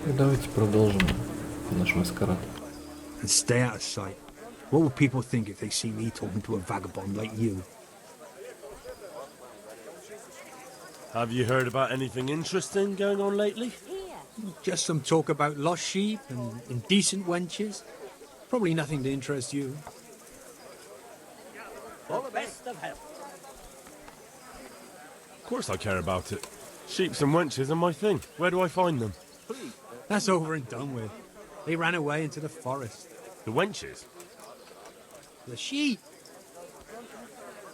И давайте продолжим наш маскарад. And stay out of sight. What will people think if they see me talking to a vagabond like you? Have you heard about anything interesting going on lately? Just some talk about lost sheep and indecent wenches. Probably nothing to interest you. For the best of health. Of course I care about it. Sheeps and wenches are my thing. Where do I find them? That's over and done with. They ran away into the forest. The wenches? The sheep?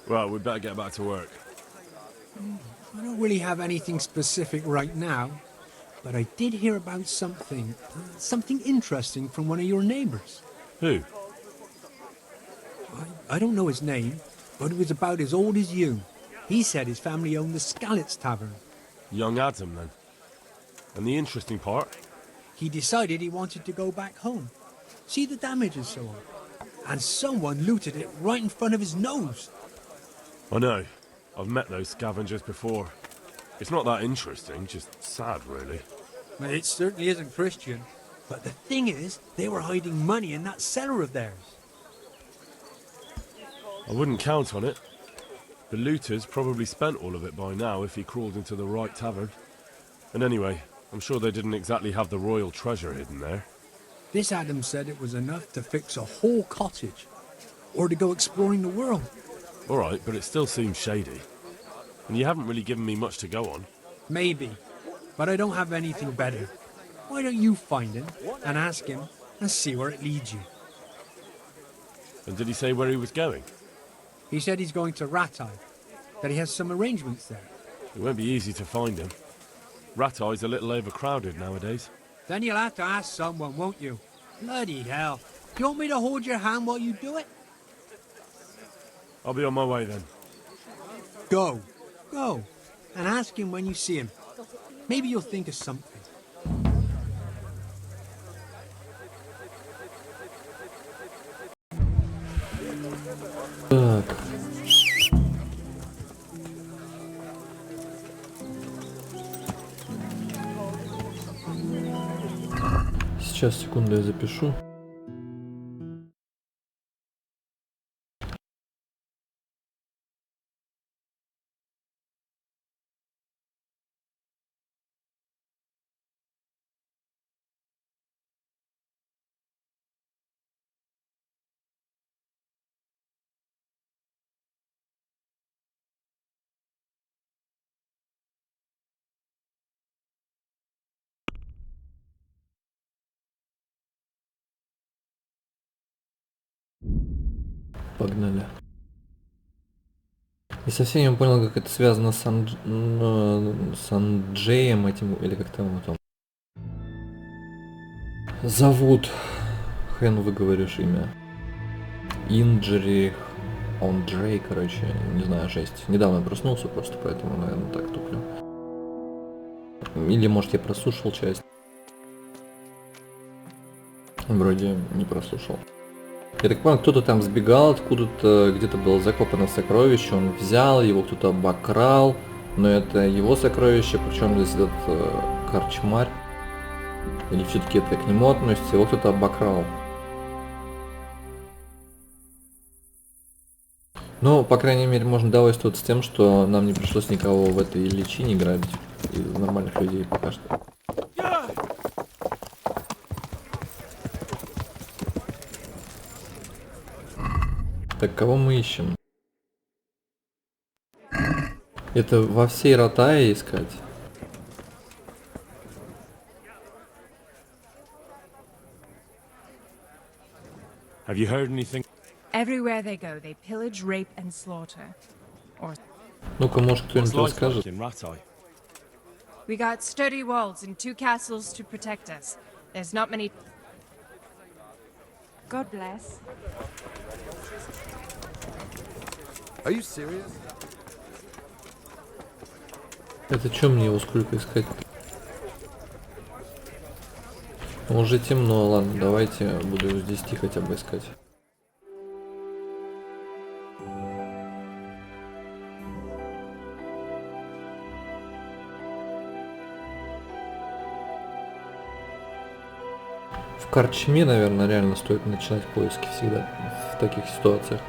Well, we'd better get back to work. I don't really have anything specific right now, but I did hear about something interesting from one of your neighbors. Who? I don't know his name, but it was about as old as you. He said his family owned the Scallets Tavern. Young Adam, then. And the interesting part? He decided he wanted to go back home. See the damage and so on. And someone looted it right in front of his nose. I know. I've met those scavengers before. It's not that interesting, just sad, really. It certainly isn't Christian. But the thing is, they were hiding money in that cellar of theirs. I wouldn't count on it. The looters probably spent all of it by now if he crawled into the right tavern. And anyway, I'm sure they didn't exactly have the royal treasure hidden there. This Adam said it was enough to fix a whole cottage. Or to go exploring the world. Alright, but it still seems shady. And you haven't really given me much to go on. Maybe. But I don't have anything better. Why don't you find him and ask him and see where it leads you? And did he say where he was going? He said he's going to Ratai. That he has some arrangements there. It won't be easy to find him. Ratai's a little overcrowded nowadays. Then you'll have to ask someone, won't you? Bloody hell. Do you want me to hold your hand while you do it? I'll be on my way then. Go. Go. And ask him when you see him. Maybe you'll think of something. Так. Сейчас, секунду, я запишу. Погнали. Не совсем я понял, как это связано с, с Анджеем этим, или как там его там зовут. Хрен выговоришь имя. Инджери, Анджей, короче, не знаю, жесть. Недавно я проснулся просто, поэтому, наверное, так туплю. Или, может, я прослушал часть. Вроде не прослушал. Я так понял, кто-то там сбегал откуда-то, где-то было закопано сокровище, он взял, его кто-то обокрал, но это его сокровище, причем здесь этот корчмарь, или все-таки это к нему относится, его кто-то обокрал. Ну, по крайней мере, можно довольствоваться тем, что нам не пришлось никого в этой личине грабить, и нормальных людей пока что. Так, кого мы ищем? Это во всей Ратае искать? Have you heard anything? Everywhere they go, they pillage, rape, and slaughter. Or Ну-ка, может, кто-нибудь What's life расскажет? like in Ratai? we got sturdy walls and 2 castles to protect us. There's not many. God bless. Are you serious? Это что мне его сколько искать? Уже темно, ладно, давайте буду его с 10 хотя бы искать. В корчме, наверное, реально стоит начинать поиски всегда в таких ситуациях.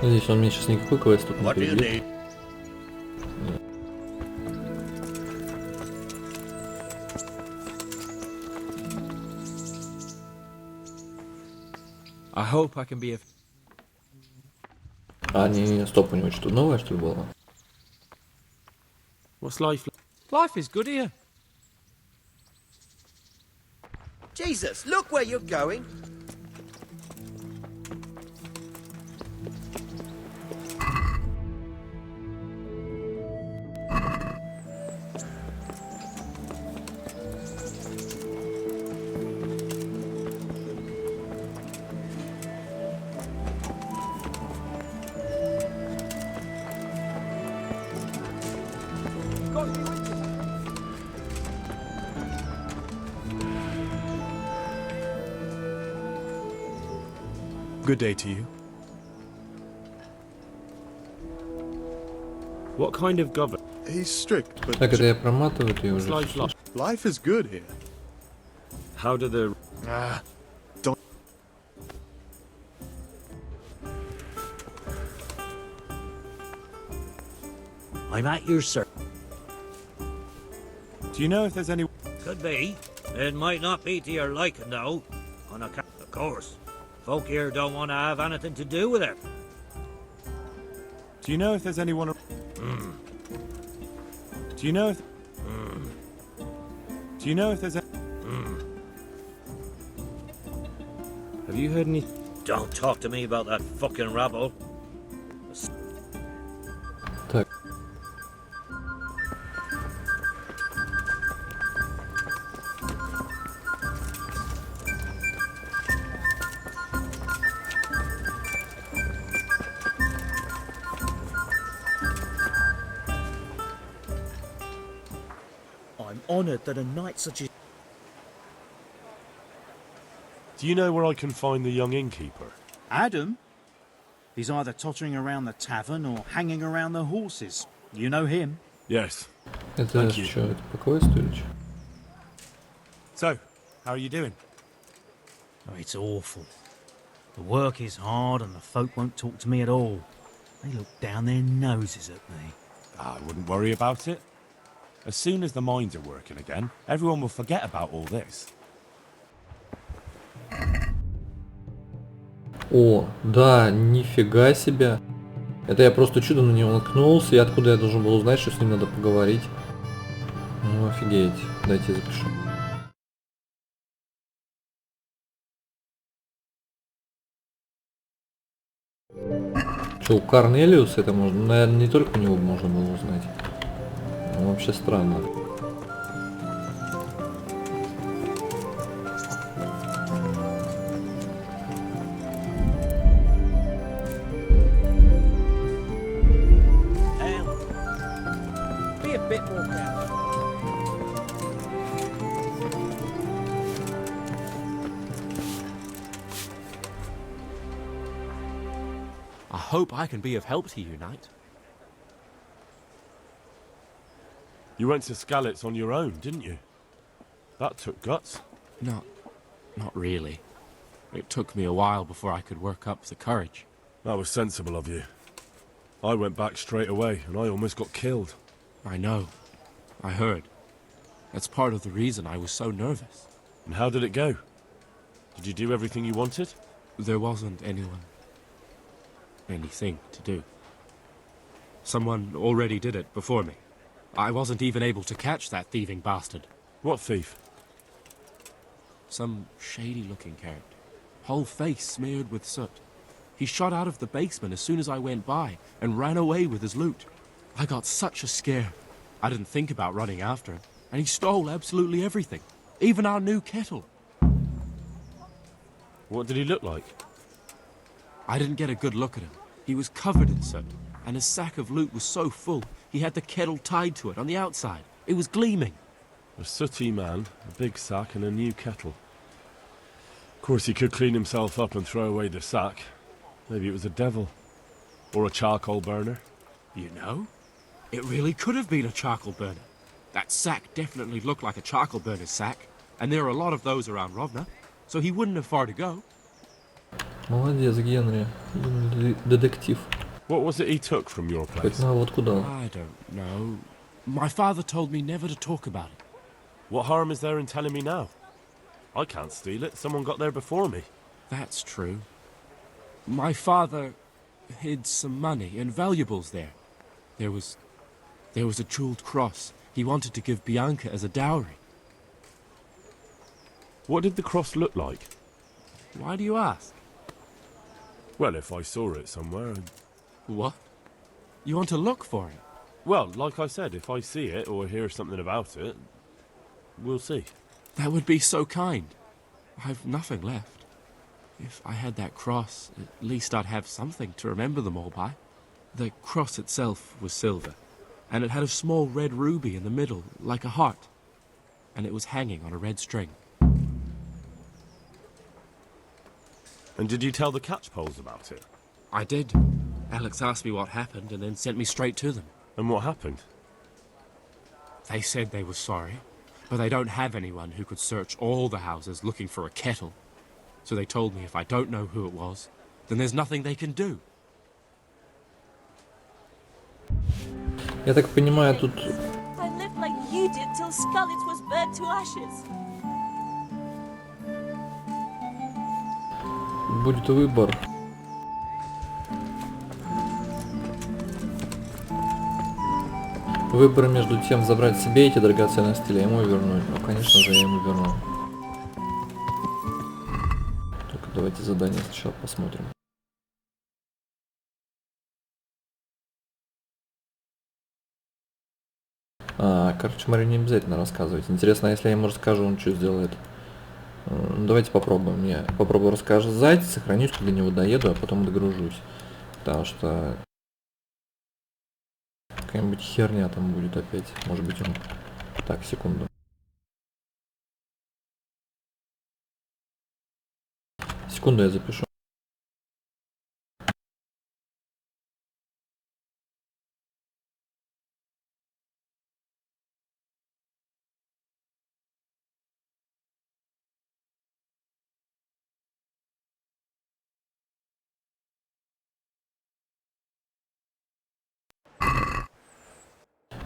Надеюсь, он мне сейчас никакой квест тут не What do you перебьет. need? I hope I can be of... А, не, стоп, у него что-то новое, что ли, было? What's life like? Life is good here. Jesus, look where you're going. Good day to you. What kind of government? He's strict, but Так, это я проматываю, ты What's уже... life like? life is good here. How do the... Don't. I'm at your service. Do you know if there's any? Could be. It might not be to your liking, though. On account, of course. Folk here don't want to have anything to do with it. Do you know if there's anyone? Do you know if? Do you know if there's? Have you heard any... Don't talk to me about that fucking rabble. Так. I'm honoured that a knight such as... Do you know where I can find the young innkeeper? Adam? He's either tottering around the tavern or hanging around the horses. You know him. Yes. Это Thank you. что, это по квесту или что? So, how are you doing? Oh, it's awful. The work is hard and the folk won't talk to me at all. They look down their noses at me. I wouldn't worry about it. As soon as the mines are working again, everyone will forget about all this. О, да, нифига себе. Это я просто чудом на него наткнулся, и откуда я должен был узнать, что с ним надо поговорить. Ну, офигеть. Дайте я запишу. Что, у Корнелиуса это можно? Наверное, не только у него можно было узнать. Ну, вообще странно. Hell. Be a bit more careful. I hope I can be of help to you, Knight. You went to Skalitz on your own, didn't you? That took guts. Not really. It took me a while before I could work up the courage. That was sensible of you. I went back straight away, and I almost got killed. I know. I heard. That's part of the reason I was so nervous. And how did it go? Did you do everything you wanted? There wasn't anything to do. Someone already did it before me. I wasn't even able to catch that thieving bastard. What thief? Some shady-looking character. Whole face smeared with soot. He shot out of the basement as soon as I went by and ran away with his loot. I got such a scare. I didn't think about running after him, and he stole absolutely everything, even our new kettle. What did he look like? I didn't get a good look at him. He was covered in soot, and his sack of loot was so full, he had the kettle tied to it on the outside. It was gleaming. A sooty man, a big sack and a new kettle. Of course he could clean himself up and throw away the sack. Maybe it was a devil. Or a charcoal burner. You know, it really could have been a charcoal burner. That sack definitely looked like a charcoal burner's sack, and there are a lot of those around Rovna, so he wouldn't have far to go. Молодец, Генри. Детектив. What was it he took from your Хоть place? на вот куда. I don't know. My father told me never to talk about it. What harm is there in telling me now? I can't steal it. Someone got there before me. That's true. My father hid some money and valuables there. There was a jeweled cross he wanted to give Bianca as a dowry. What did the cross look like? Why do you ask? Well, if I saw it somewhere... What? You want to look for it? Well, like I said, if I see it or hear something about it, we'll see. That would be so kind. I've nothing left. If I had that cross, at least I'd have something to remember them all by. The cross itself was silver, and it had a small red ruby in the middle, like a heart, and it was hanging on a red string. And did you tell the catchpoles about it? I did. Alex asked me what happened and then sent me straight to them. And what happened? They said they were sorry, but they don't have anyone who could search all the houses looking for a kettle. So they told me if I don't know who it was, then there's nothing they can do. Я так понимаю, тут... I lived like you did till Scarlet was burnt to ashes. Будет выбор. Выбор между тем, забрать себе эти драгоценности или ему вернуть. Ну, конечно же, я ему верну. Только давайте задание сначала посмотрим. Короче, Марию не обязательно рассказывать. Интересно, если я ему расскажу, он что сделает? Ну, давайте попробуем. Я попробую рассказать, сохранюсь, когда до него доеду, а потом догружусь. Потому что какая-нибудь херня там будет опять. Может быть, он... Так, секунду. Секунду я запишу.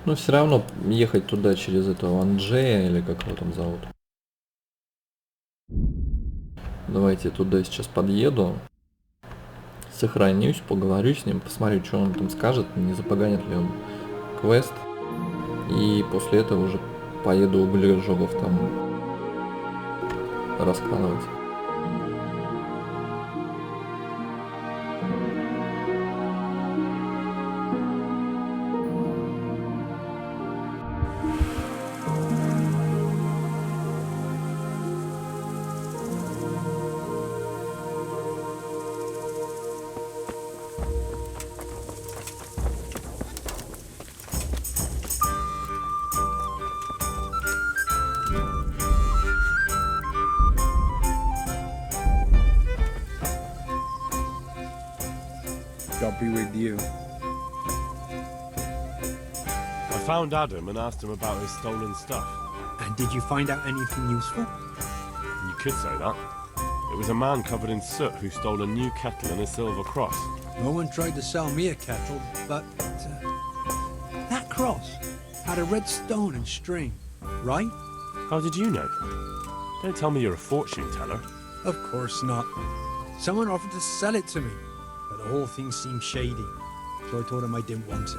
Но все равно ехать туда через этого Анджея, или как его там зовут. Давайте туда сейчас подъеду. Сохранюсь, поговорю с ним, посмотрю, что он там скажет, не запоганит ли он квест. И после этого уже поеду углежогов там раскладывать. God be with you. I found Adam and asked him about his stolen stuff. And did you find out anything useful? You could say that. It was a man covered in soot who stole a new kettle and a silver cross. No one tried to sell me a kettle, but that cross had a red stone and string. Right? How did you know? Don't tell me you're a fortune teller. Of course not. Someone offered to sell it to me, but the whole thing seemed shady, so I told him I didn't want it.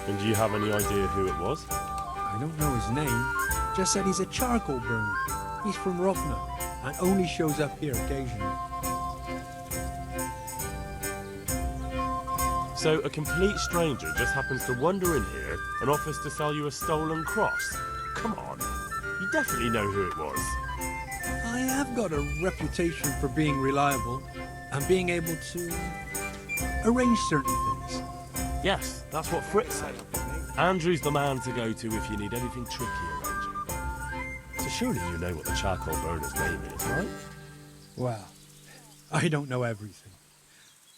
And do you have any idea who it was? I don't know his name, just said he's a charcoal burner. He's from Rovna, and only shows up here occasionally. So a complete stranger just happens to wander in here and offers to sell you a stolen cross? Come on, you definitely know who it was. I have got a reputation for being reliable and being able to arrange certain things. Yes, that's what Fritz said. Andrew's the man to go to if you need anything tricky arranging. So surely you know what the charcoal burner's name is, right? Well, I don't know everything.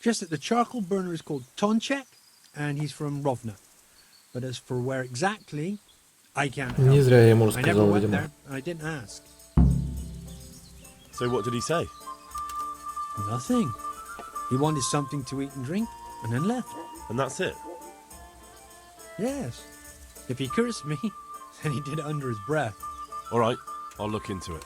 Just that the charcoal burner is called Tonchek, and he's from Rovna. But as for where exactly, I can't help. Не зря я ему I never рассказал, went видимо. there, and I didn't ask. So what did he say? Nothing. He wanted something to eat and drink, and then left. And that's it? Yes. If he cursed me, then he did it under his breath. All right, I'll look into it.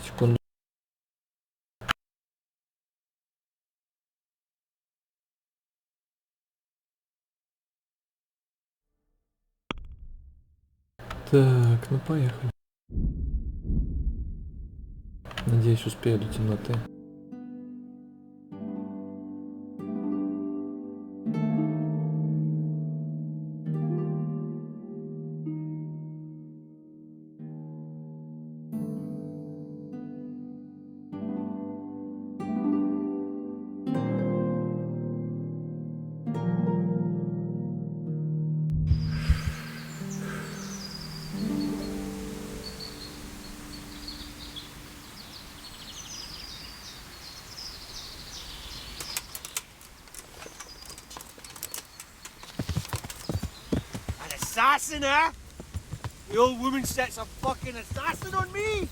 Секунду. Так, ну поехали. Надеюсь, успею до темноты. An assassin, eh? The old woman sets a fucking assassin on me?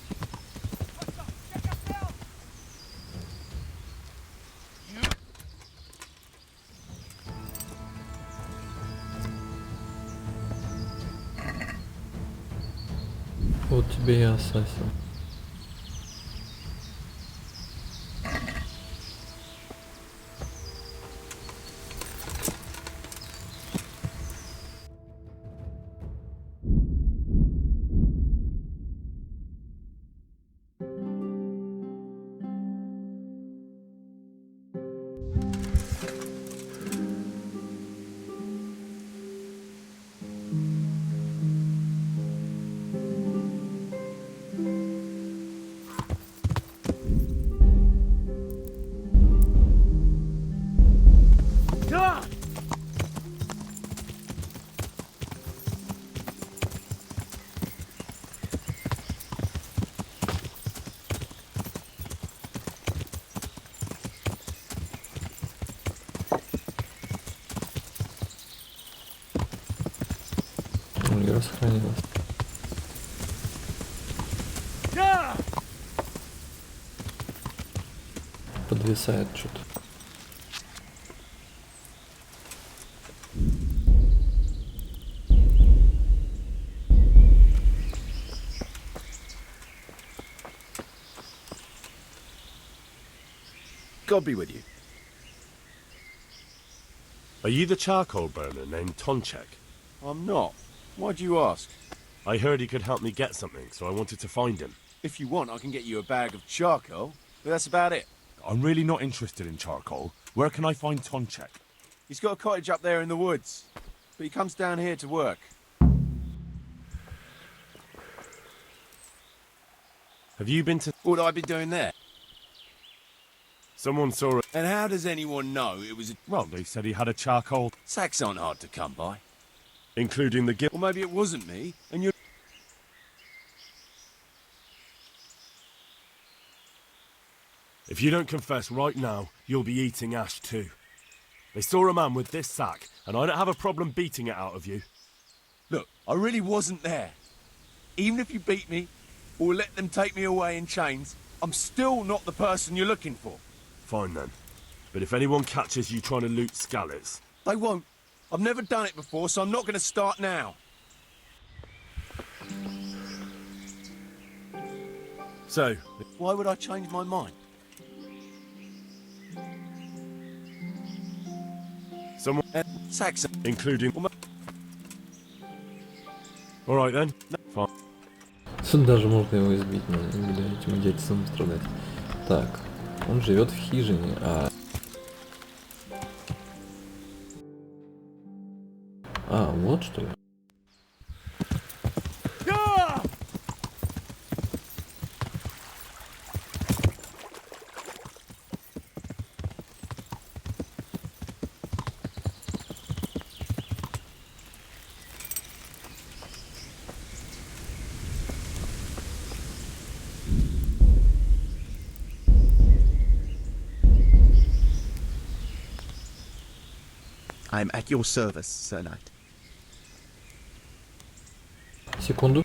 Вот тебе и ассасин. Игра сохранилась. Подвисает что-то. God be with you. Are you the charcoal burner named Tonchek? I'm not. Why'd you ask? I heard he could help me get something, so I wanted to find him. If you want, I can get you a bag of charcoal, but that's about it. I'm really not interested in charcoal. Where can I find Tonchek? He's got a cottage up there in the woods, but he comes down here to work. Have you been to... What have I been doing there? Someone saw it. And how does anyone know it was a... Well, they said he had a charcoal... Sacks aren't hard to come by. Including the guild. Or maybe it wasn't me, and you're... If you don't confess right now, you'll be eating ash too. They saw a man with this sack, and I don't have a problem beating it out of you. Look, I really wasn't there. Even if you beat me, or let them take me away in chains, I'm still not the person you're looking for. Fine then. But if anyone catches you trying to loot Skalitz... They won't. I've never done it before, so I'm not going to start now. So, Why would I change my mind? someone... Saxon. including... Alright then. Fine. Даже можно его избить, но не буду этим идиотизмом страдать. Так, он живет в хижине, вот что ли? I'm at your service, Sir Knight. Секунду.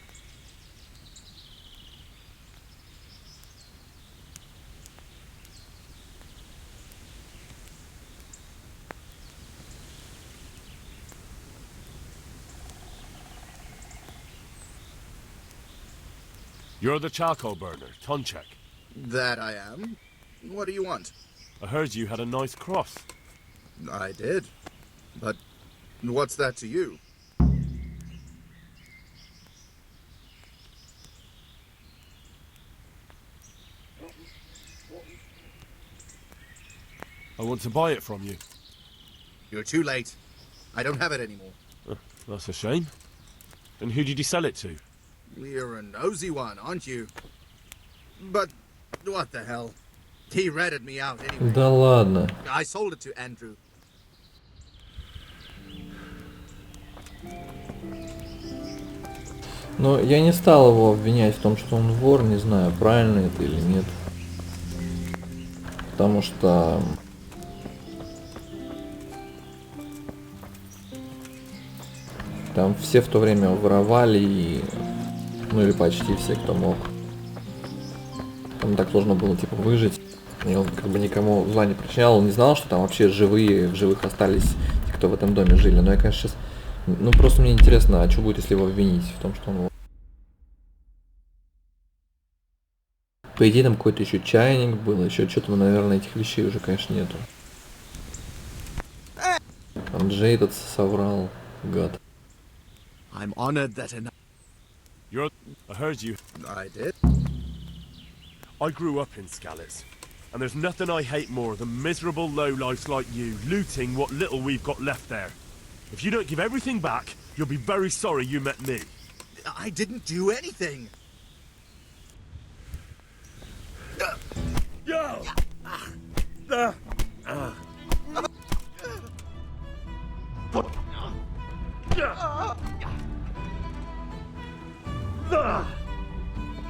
You're the charcoal burner, Tonchek. That I am. What do you want? I heard you had a nice cross. I did. But what's that to you? I want to buy it from you. You're too late. I don't have it anymore. That's a shame. And who did you sell it to? You're a nosy one, aren't you? But what the hell? He ratted me out anyway. Да ладно. I sold it to Andrew. Но я не стал его обвинять в том, что он вор, не знаю, правильно это или нет. Потому что... Там все в то время воровали, и... ну или почти все, кто мог. Там так сложно было типа выжить. И он как бы никому зла не причинял, он не знал, что там вообще живые, в живых остались те, кто в этом доме жили. Но я, конечно, сейчас... Ну просто мне интересно, а что будет, если его обвинить в том, что он... По идее там какой-то еще чайник был, еще что-то, наверное, этих вещей уже, конечно, нету. Анджей этот соврал, гад. I'm honored that I heard you. I did. I grew up in Skalitz, and there's nothing I hate more than miserable lowlifes like you looting what little we've got left there. If you don't give everything back, you'll be very sorry you met me. I didn't do anything. Yo!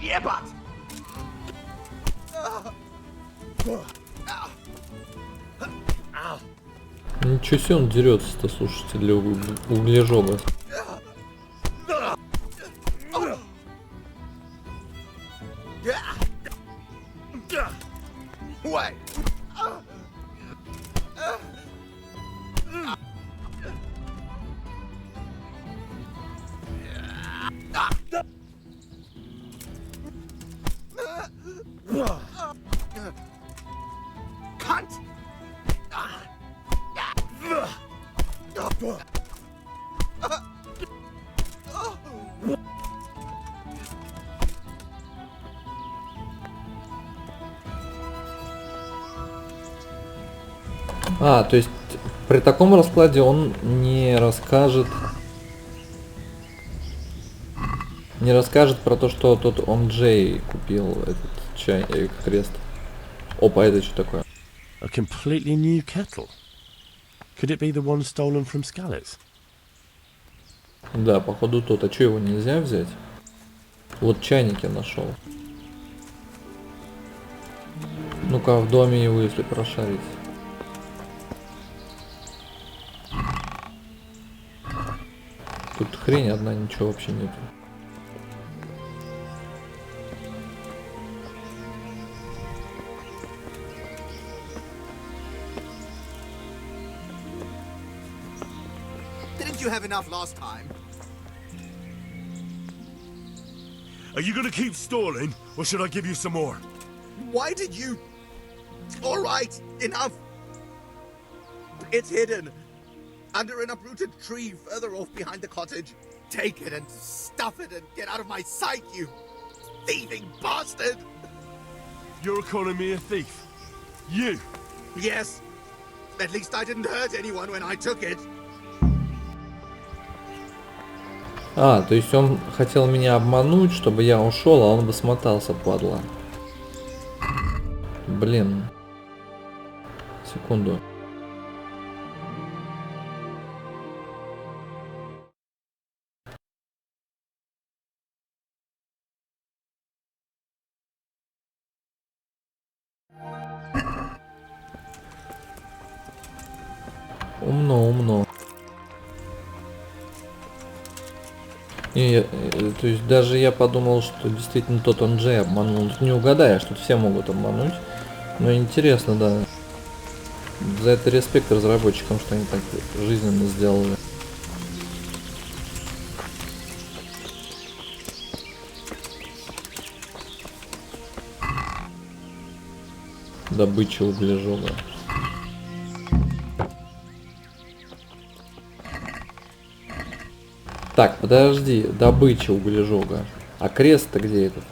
Ебать! Ничего себе он дерется-то, слушайте, для углежоба. Wait. Cunt. То есть при таком раскладе он не расскажет про то, что тот Анджей купил этот чай, крест. Опа, это что такое? A completely new kettle. Could it be the one stolen from Skalitz? Да, походу тот. А что, его нельзя взять? Вот чайник я нашел. Ну-ка, в доме его, если прошарить. Тут хрень одна, ничего вообще нету. Didn't you have enough last time? Are you gonna keep stalling, or should I give you some more? Why did you... All right, enough. It's hidden. Under an uprooted tree further off behind the cottage. Take it and stuff it and get out of my sight, you thieving bastard! You're calling me a thief? You? Yes. At least I didn't hurt anyone when I took it. А, то есть он хотел меня обмануть, чтобы я ушел, а он бы смотался, падла. Блин. Секунду. Умно, умно. То есть даже я подумал, что действительно тот он Джей обманул. Тут не угадаешь, тут все могут обмануть. Но интересно, да. За это респект разработчикам, что они так жизненно сделали. Добыча углежога. Так, подожди, добыча углежога. А крест-то где этот?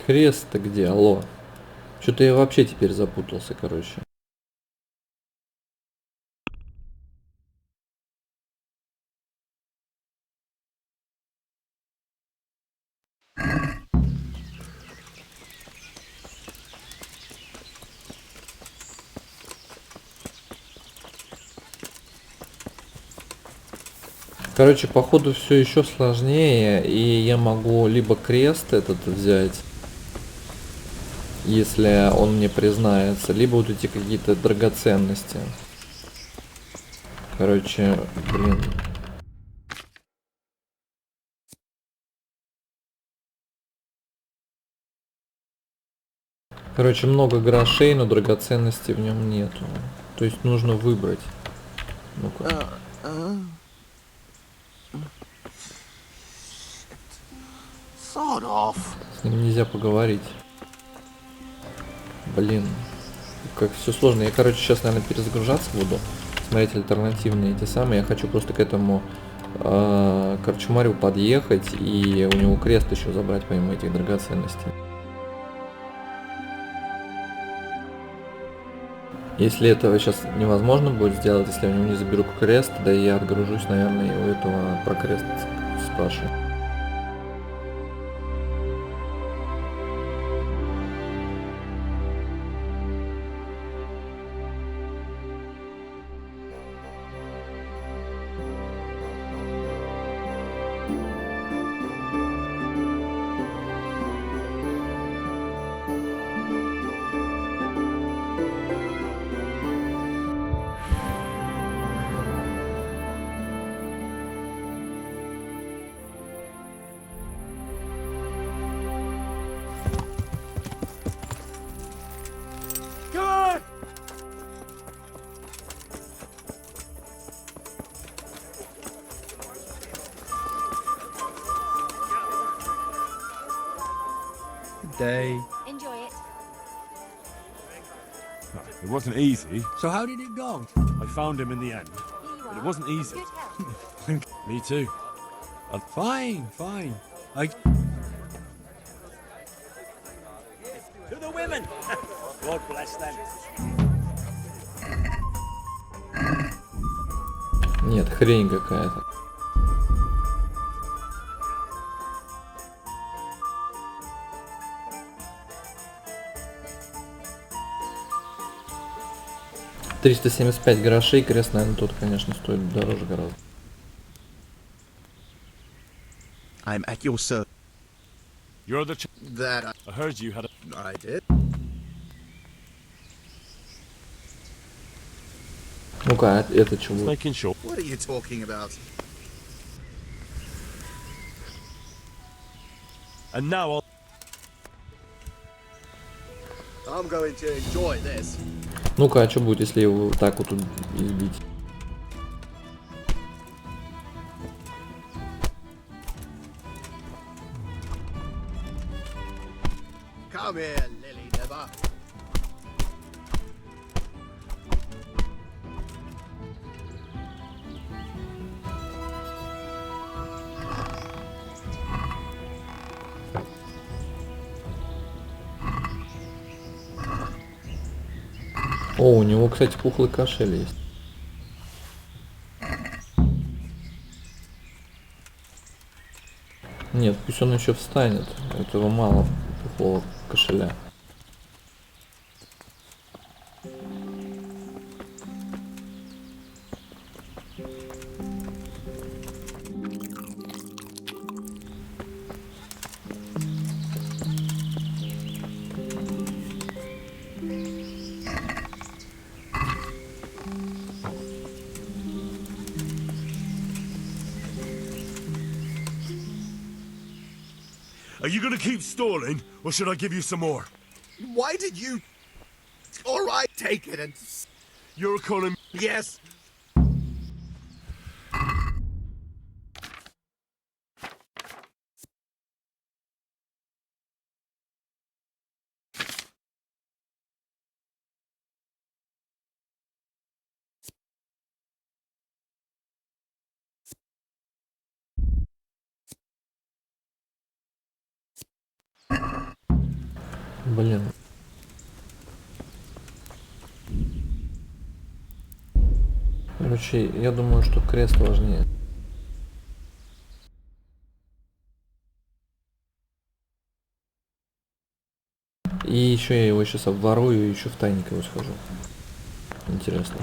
Крест-то где? Алло. Что-то я вообще теперь запутался, короче. Короче, походу все еще сложнее, и я могу либо крест этот взять, если он мне признается, либо вот эти какие-то драгоценности. Короче, блин. Короче, много грошей, но драгоценностей в нем нету. То есть нужно выбрать. Ну-ка. С ним нельзя поговорить. Блин. Как все сложно. Я, короче, сейчас, наверное, перезагружаться буду. Смотреть альтернативные эти самые. Я хочу просто к этому корчмарю подъехать и у него крест еще забрать, помимо этих драгоценностей. Если этого сейчас невозможно будет сделать, если я у него не заберу крест, да и я отгружусь, наверное, и у этого про крест спрошу. Day. Enjoy it. It wasn't easy. So how did it go? I found him in the end. But it wasn't easy. Me too. Fine, fine. To the women! God bless them. Нет, хрень какая-то. $375 грошей, крест, наверное, тот, конечно, стоит дороже гораздо. I'm at your service. You're the That I heard you had a... I did. Ну-ка, это чего? Making sure. What are you talking about? And now I'll... I'm going to enjoy this. Ну-ка, а что будет, если его вот так вот избить? Come here, lily liver. О, у него, кстати, пухлый кошель есть. Нет, пусть он еще встанет. Этого мало, пухлого кошеля. Are you gonna keep stalling, or should I give you some more? Why did you... All right, take it and... You're calling... Yes. Блин. Короче, я думаю, что крест важнее. И еще я его сейчас обворую и еще в тайник его схожу. Интересно.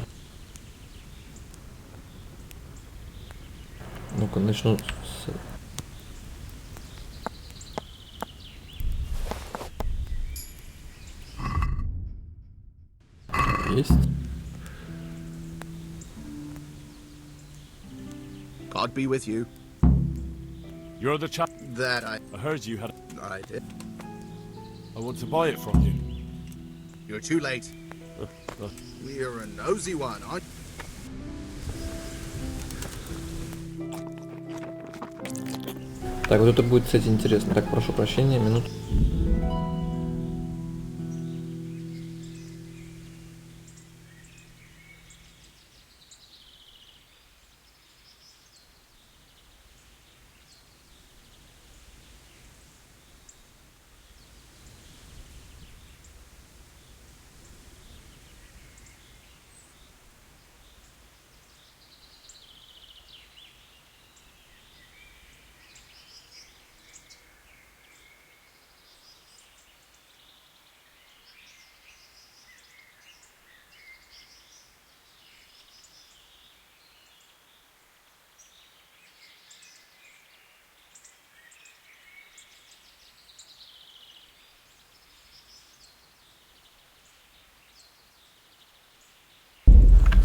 Ну-ка, начну с... Есть. God be with you. You're the chap... That I heard you had... I did. I want to buy it from you. You're too late. You're a nosy one, aren't you? Так, вот это будет, кстати, интересно. Так, прошу прощения, минуту.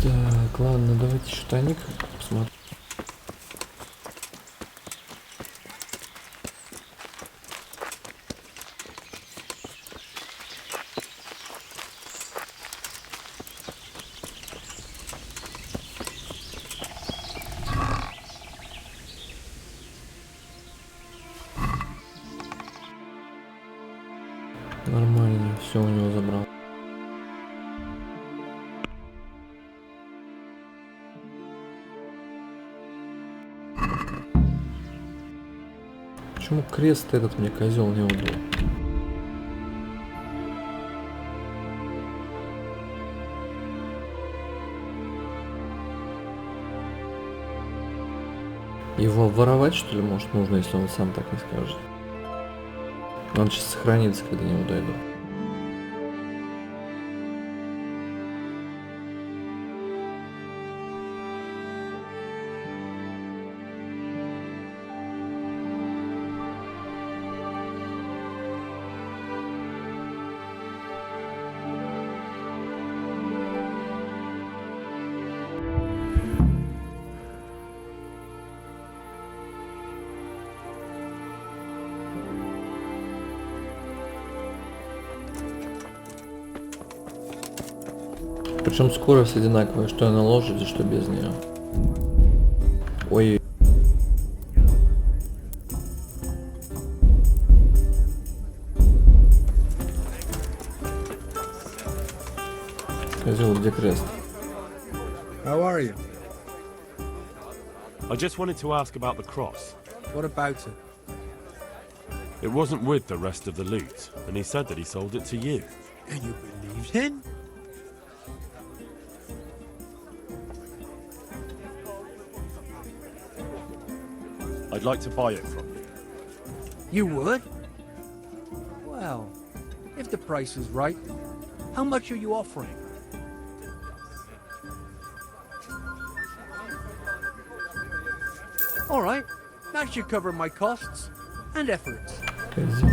Так, ладно, давайте еще тайник посмотрим. Нормально, все у него забрал. Почему крест этот мне козел не отдал? Его воровать, что ли, может, нужно, если он сам так не скажет? Он сейчас сохранится, когда не дойду. Причем скорость одинаковая, что на лошади, что без нее. Ой. Козел, где крест? How are you? I just wanted to ask about the cross. What about it? It wasn't with the rest of the loot, and he said that he sold it to you. And you believed him? I'd like to buy it from you. You would? Well, if the price is right, how much are you offering? All right, that should cover my costs and efforts. Козел.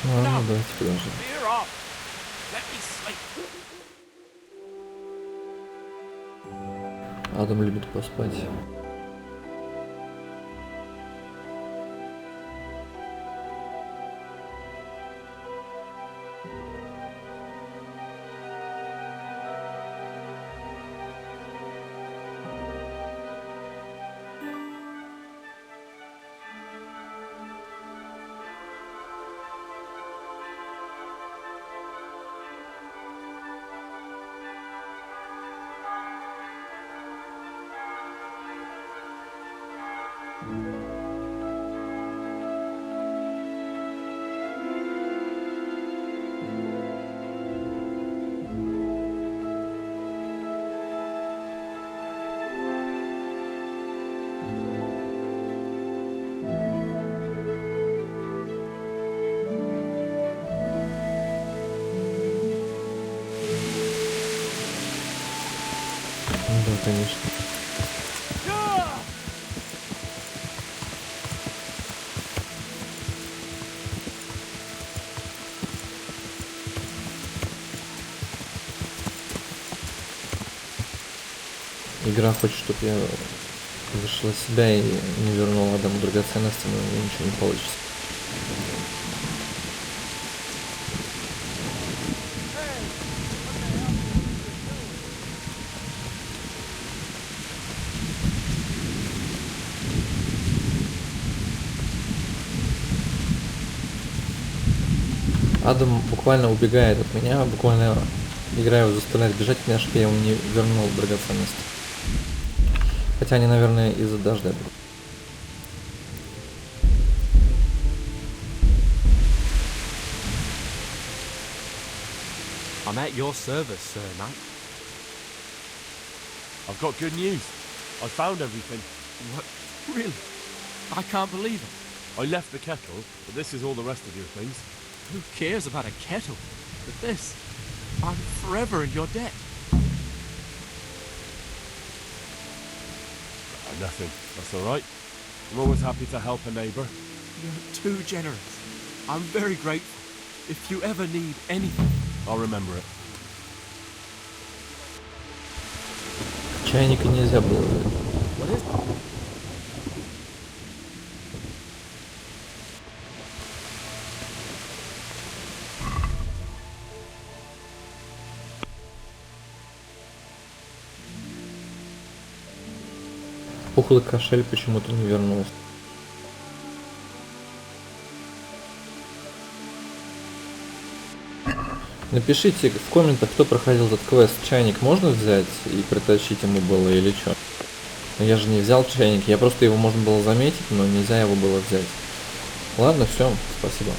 Ладно, давайте продолжим. Адам любит поспать. Да, конечно. Игра хочет, чтобы я вышел из себя и не вернул Адаму драгоценности, но у меня ничего не получится. Адам буквально убегает от меня, буквально игра его заставляет бежать от меня, чтобы я ему не вернул драгоценности. Хотя они, наверное, из-за дождя будут. I'm at your service, Sir Knight. I've got good news. I found everything. What? Really? I can't believe it. I left the kettle, but this is all the rest of your things. Who cares about a kettle? But this, I'm forever in your debt. Nothing. That's all right. I'm always happy to help a neighbour. You're too generous. I'm very grateful. If you ever need anything, I'll remember it. Чайника нельзя было взять. what is it? Пухлый кошель почему-то не вернулся. Напишите в комментах, кто проходил этот квест. Чайник можно взять и притащить ему было или что? Но я же не взял чайник, я просто его можно было заметить, но нельзя его было взять. Ладно, все, спасибо.